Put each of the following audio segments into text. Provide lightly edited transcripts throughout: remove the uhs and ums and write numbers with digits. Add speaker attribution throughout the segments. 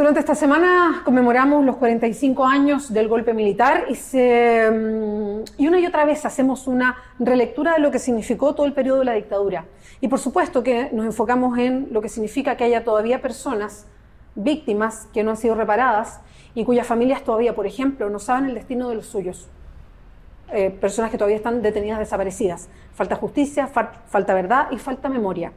Speaker 1: Durante esta semana conmemoramos los 45 años del golpe militar y una y otra vez hacemos una relectura de lo que significó todo el periodo de la dictadura. Y por supuesto que nos enfocamos en lo que significa que haya todavía personas víctimas que no han sido reparadas y cuyas familias todavía, por ejemplo, no saben el destino de los suyos. Personas que todavía están detenidas, desaparecidas. Falta justicia, falta verdad y falta memoria.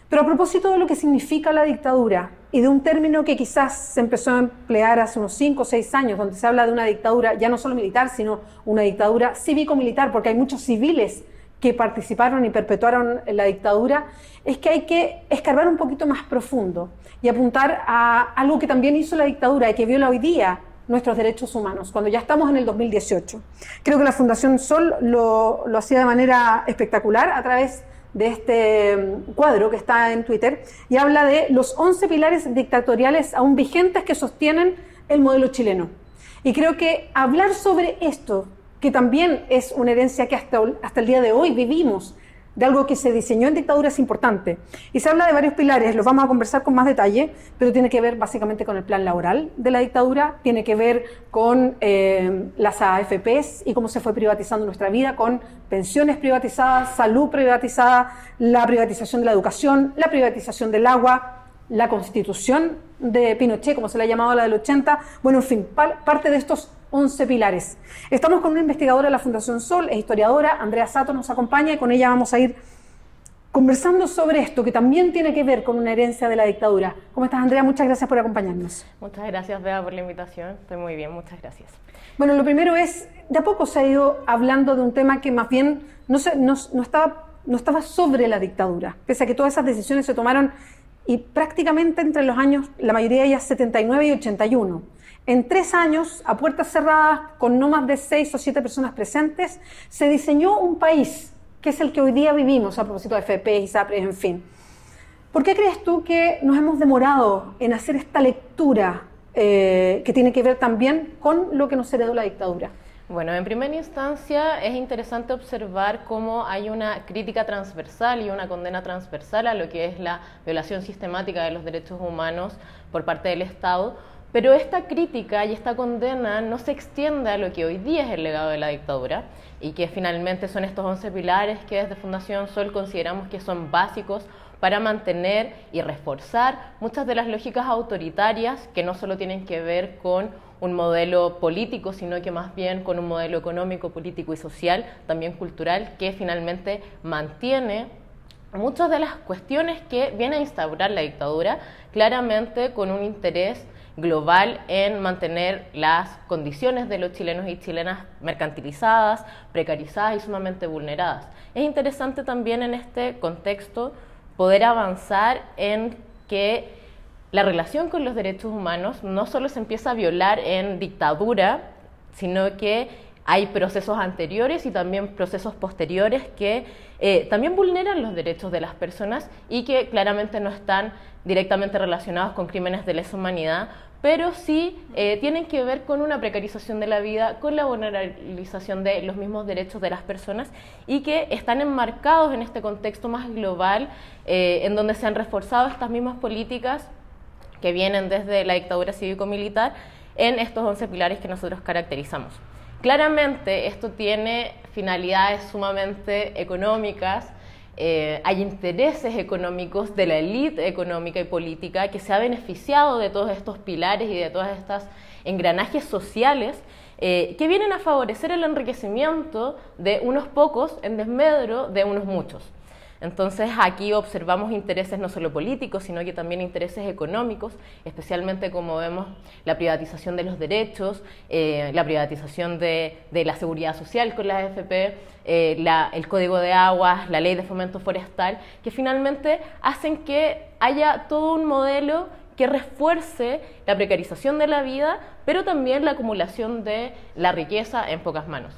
Speaker 1: Pero a propósito de lo que significa la dictadura y de un término que quizás se empezó a emplear hace unos 5 o 6 años, donde se habla de una dictadura ya no solo militar, sino una dictadura cívico-militar, porque hay muchos civiles que participaron y perpetuaron la dictadura, es que hay que escarbar un poquito más profundo y apuntar a algo que también hizo la dictadura y que viola hoy día nuestros derechos humanos, cuando ya estamos en el 2018. Creo que la Fundación Sol lo hacía de manera espectacular a través de este cuadro que está en Twitter y habla de los 11 pilares dictatoriales aún vigentes que sostienen el modelo chileno. Y creo que hablar sobre esto, que también es una herencia que hasta el día de hoy vivimos, de algo que se diseñó en dictadura, es importante. Y se habla de varios pilares, los vamos a conversar con más detalle, pero tiene que ver básicamente con el plan laboral de la dictadura, tiene que ver con las AFPs y cómo se fue privatizando nuestra vida, con pensiones privatizadas, salud privatizada, la privatización de la educación, la privatización del agua, la constitución de Pinochet, como se le ha llamado la del 80, bueno, en fin, parte de estos 11 pilares. Estamos con una investigadora de la Fundación Sol, es historiadora, Andrea Sato nos acompaña y con ella vamos a ir conversando sobre esto, que también tiene que ver con una herencia de la dictadura. ¿Cómo estás, Andrea? Muchas gracias por acompañarnos.
Speaker 2: Muchas gracias, Bea, por la invitación. Estoy muy bien, muchas gracias.
Speaker 1: Bueno, lo primero es, de a poco se ha ido hablando de un tema que más bien no estaba sobre la dictadura, pese a que todas esas decisiones se tomaron y prácticamente entre los años, la mayoría de ellas 79 y 81. En 3 años, a puertas cerradas, con no más de 6 o 7 personas presentes, se diseñó un país, que es el que hoy día vivimos, a propósito de FP, ISAPRES, en fin. ¿Por qué crees tú que nos hemos demorado en hacer esta lectura que tiene que ver también con lo que nos heredó la dictadura?
Speaker 2: Bueno, en primera instancia es interesante observar cómo hay una crítica transversal y una condena transversal a lo que es la violación sistemática de los derechos humanos por parte del Estado, pero esta crítica y esta condena no se extiende a lo que hoy día es el legado de la dictadura y que finalmente son estos 11 pilares que desde Fundación Sol consideramos que son básicos para mantener y reforzar muchas de las lógicas autoritarias que no solo tienen que ver con un modelo político, sino que más bien con un modelo económico, político y social, también cultural, que finalmente mantiene muchas de las cuestiones que viene a instaurar la dictadura, claramente con un interés global en mantener las condiciones de los chilenos y chilenas mercantilizadas, precarizadas y sumamente vulneradas. Es interesante también en este contexto poder avanzar en que la relación con los derechos humanos no solo se empieza a violar en dictadura, sino que hay procesos anteriores y también procesos posteriores que también vulneran los derechos de las personas y que claramente no están directamente relacionados con crímenes de lesa humanidad, pero sí tienen que ver con una precarización de la vida, con la vulnerabilización de los mismos derechos de las personas y que están enmarcados en este contexto más global en donde se han reforzado estas mismas políticas que vienen desde la dictadura cívico-militar en estos 11 pilares que nosotros caracterizamos. Claramente esto tiene finalidades sumamente económicas, hay intereses económicos de la élite económica y política que se ha beneficiado de todos estos pilares y de todas estas engranajes sociales que vienen a favorecer el enriquecimiento de unos pocos en desmedro de unos muchos. Entonces aquí observamos intereses no solo políticos, sino que también intereses económicos, especialmente como vemos la privatización de los derechos, la privatización de la seguridad social con la AFP, el Código de Aguas, la Ley de Fomento Forestal, que finalmente hacen que haya todo un modelo que refuerce la precarización de la vida, pero también la acumulación de la riqueza en pocas manos.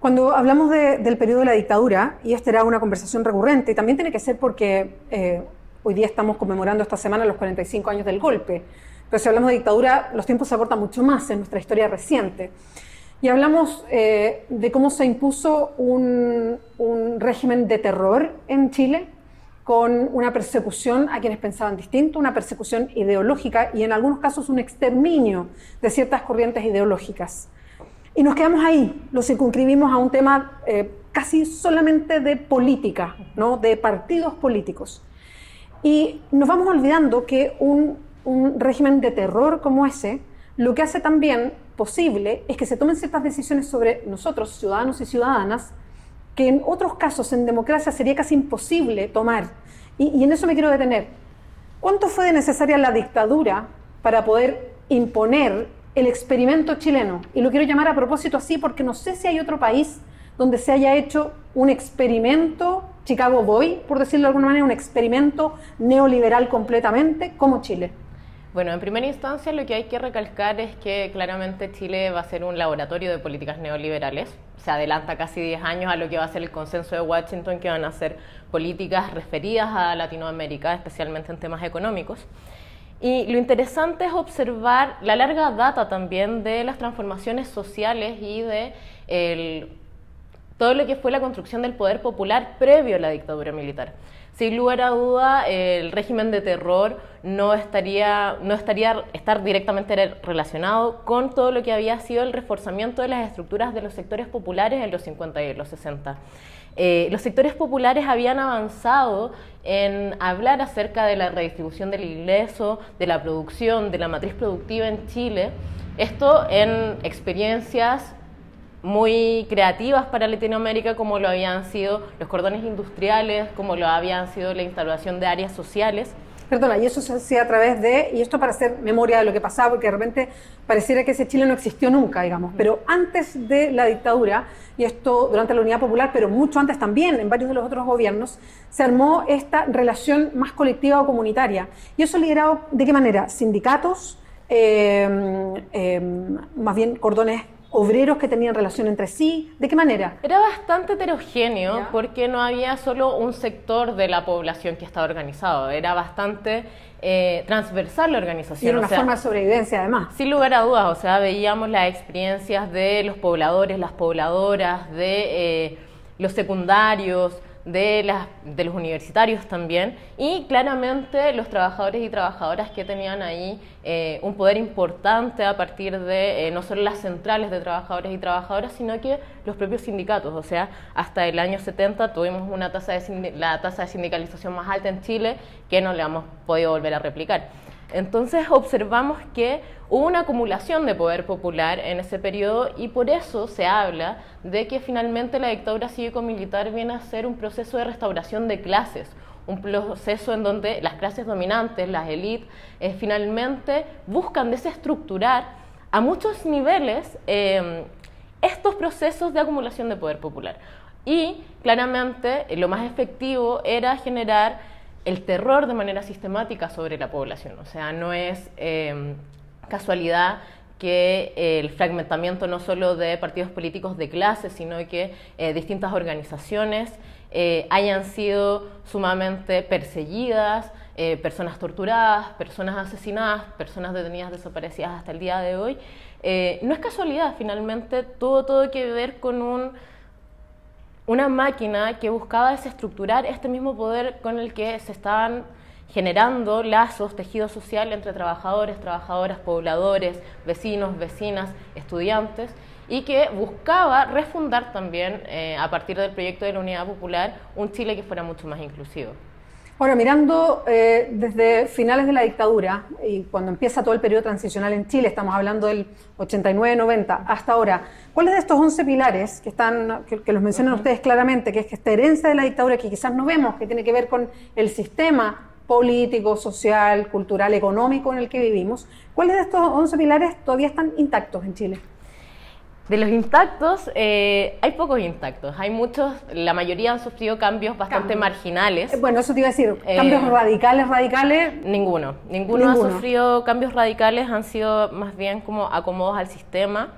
Speaker 1: Cuando hablamos del periodo de la dictadura, y esta era una conversación recurrente, y también tiene que ser porque hoy día estamos conmemorando esta semana los 45 años del golpe, pero si hablamos de dictadura, los tiempos se acortan mucho más en nuestra historia reciente. Y hablamos de cómo se impuso un régimen de terror en Chile, con una persecución a quienes pensaban distinto, una persecución ideológica y en algunos casos un exterminio de ciertas corrientes ideológicas. Y nos quedamos ahí, lo circunscribimos a un tema casi solamente de política, ¿no? De partidos políticos. Y nos vamos olvidando que un régimen de terror como ese, lo que hace también posible es que se tomen ciertas decisiones sobre nosotros, ciudadanos y ciudadanas, que en otros casos en democracia sería casi imposible tomar. Y en eso me quiero detener. ¿Cuánto fue necesaria la dictadura para poder imponer el experimento chileno? Y lo quiero llamar a propósito así porque no sé si hay otro país donde se haya hecho un experimento, Chicago Boy, por decirlo de alguna manera, un experimento neoliberal completamente, como Chile.
Speaker 2: Bueno, en primera instancia lo que hay que recalcar es que claramente Chile va a ser un laboratorio de políticas neoliberales. Se adelanta casi 10 años a lo que va a ser el consenso de Washington, que van a ser políticas referidas a Latinoamérica, especialmente en temas económicos. Y lo interesante es observar la larga data también de las transformaciones sociales y de todo lo que fue la construcción del poder popular previo a la dictadura militar. Sin lugar a duda, el régimen de terror no estaría estar directamente relacionado con todo lo que había sido el reforzamiento de las estructuras de los sectores populares en los 50 y en los 60. Los sectores populares habían avanzado en hablar acerca de la redistribución del ingreso, de la producción, de la matriz productiva en Chile, esto en experiencias muy creativas para Latinoamérica, como lo habían sido los cordones industriales, como lo habían sido la instalación de áreas sociales.
Speaker 1: Perdona, y eso se hacía a través de, y esto para hacer memoria de lo que pasaba, porque de repente pareciera que ese Chile no existió nunca, digamos, pero antes de la dictadura, y esto durante la Unidad Popular, pero mucho antes también, en varios de los otros gobiernos, se armó esta relación más colectiva o comunitaria. ¿Y eso liderado de qué manera? Sindicatos, más bien cordones obreros que tenían relación entre sí, ¿de qué manera?
Speaker 2: Era bastante heterogéneo, porque no había solo un sector de la población que estaba organizado, era bastante transversal la organización.
Speaker 1: Y era una forma de sobrevivencia además.
Speaker 2: Sin lugar a dudas, o sea, veíamos las experiencias de los pobladores, las pobladoras, de los secundarios, de los universitarios también, y claramente los trabajadores y trabajadoras que tenían ahí un poder importante a partir de no solo las centrales de trabajadores y trabajadoras, sino que los propios sindicatos. O sea, hasta el año 70 tuvimos la tasa de sindicalización más alta en Chile, que no le hemos podido volver a replicar. Entonces observamos que hubo una acumulación de poder popular en ese periodo y por eso se habla de que finalmente la dictadura cívico-militar viene a ser un proceso de restauración de clases, un proceso en donde las clases dominantes, las élites, finalmente buscan desestructurar a muchos niveles estos procesos de acumulación de poder popular. Y claramente lo más efectivo era generar el terror de manera sistemática sobre la población. O sea, no es casualidad que el fragmentamiento no solo de partidos políticos de clase, sino que distintas organizaciones hayan sido sumamente perseguidas, personas torturadas, personas asesinadas, personas detenidas, desaparecidas hasta el día de hoy. No es casualidad, finalmente tuvo todo que ver con una máquina que buscaba desestructurar este mismo poder con el que se estaban generando lazos, tejido social entre trabajadores, trabajadoras, pobladores, vecinos, vecinas, estudiantes, y que buscaba refundar también, a partir del proyecto de la Unidad Popular, un Chile que fuera mucho más inclusivo.
Speaker 1: Ahora, mirando desde finales de la dictadura y cuando empieza todo el periodo transicional en Chile, estamos hablando del 89-90, hasta ahora, ¿cuáles de estos 11 pilares que los mencionan ustedes claramente, que es que esta herencia de la dictadura que quizás no vemos, que tiene que ver con el sistema político, social, cultural, económico en el que vivimos, ¿cuáles de estos 11 pilares todavía están intactos en Chile?
Speaker 2: De los intactos, hay pocos intactos, hay muchos, la mayoría han sufrido cambios bastante marginales.
Speaker 1: Bueno, eso te iba a decir, cambios radicales.
Speaker 2: Ninguno ha sufrido cambios radicales, han sido más bien como acomodos al sistema.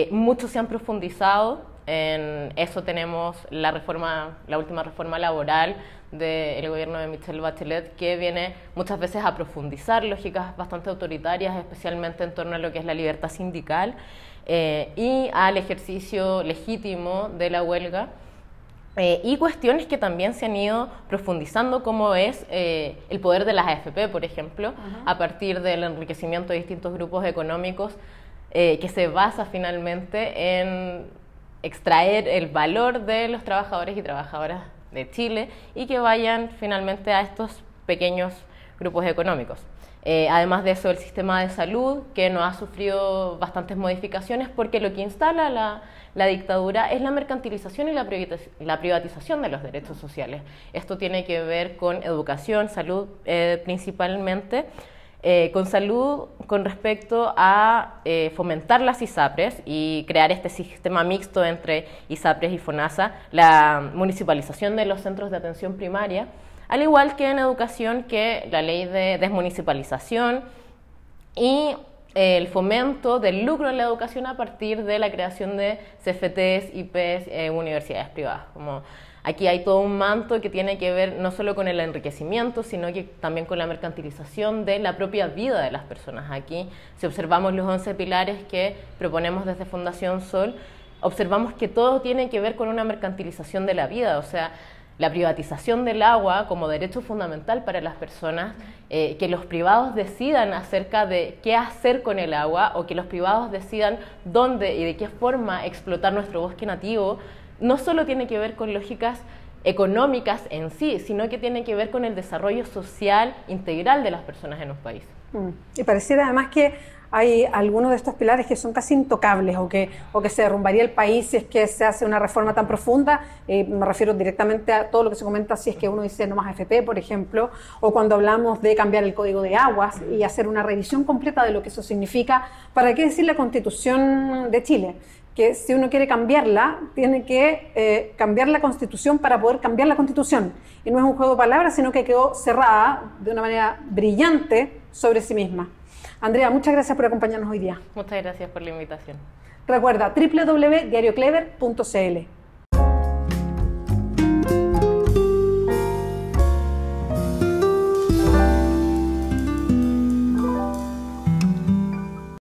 Speaker 2: Muchos se han profundizado, en eso tenemos la última reforma laboral del gobierno de Michelle Bachelet, que viene muchas veces a profundizar lógicas bastante autoritarias, especialmente en torno a lo que es la libertad sindical, y al ejercicio legítimo de la huelga. Y cuestiones que también se han ido profundizando, como es el poder de las AFP, por ejemplo, a partir del enriquecimiento de distintos grupos económicos, que se basa finalmente en extraer el valor de los trabajadores y trabajadoras de Chile y que vayan finalmente a estos pequeños grupos económicos. Además de eso, el sistema de salud, que no ha sufrido bastantes modificaciones porque lo que instala la dictadura es la mercantilización y la privatización de los derechos sociales. Esto tiene que ver con educación, salud principalmente, con salud con respecto a fomentar las ISAPRES y crear este sistema mixto entre ISAPRES y FONASA, la municipalización de los centros de atención primaria, al igual que en educación, que la ley de desmunicipalización y el fomento del lucro en la educación a partir de la creación de CFTs, IPs, universidades privadas. Como aquí hay todo un manto que tiene que ver no solo con el enriquecimiento, sino que también con la mercantilización de la propia vida de las personas. Aquí, si observamos los 11 pilares que proponemos desde Fundación Sol, observamos que todo tiene que ver con una mercantilización de la vida, o sea, la privatización del agua como derecho fundamental para las personas, que los privados decidan acerca de qué hacer con el agua o que los privados decidan dónde y de qué forma explotar nuestro bosque nativo, no solo tiene que ver con lógicas económicas en sí, sino que tiene que ver con el desarrollo social integral de las personas en un país.
Speaker 1: Y pareciera además que hay algunos de estos pilares que son casi intocables o que se derrumbaría el país si es que se hace una reforma tan profunda. Me refiero directamente a todo lo que se comenta si es que uno dice no más AFP, por ejemplo, o cuando hablamos de cambiar el Código de Aguas y hacer una revisión completa de lo que eso significa. ¿Para qué decir la Constitución de Chile? Que si uno quiere cambiarla, tiene que cambiar la Constitución para poder cambiar la Constitución. Y no es un juego de palabras, sino que quedó cerrada de una manera brillante sobre sí misma. Andrea, muchas gracias por acompañarnos hoy día.
Speaker 2: Muchas gracias por la invitación.
Speaker 1: Recuerda, www.diarioclever.cl.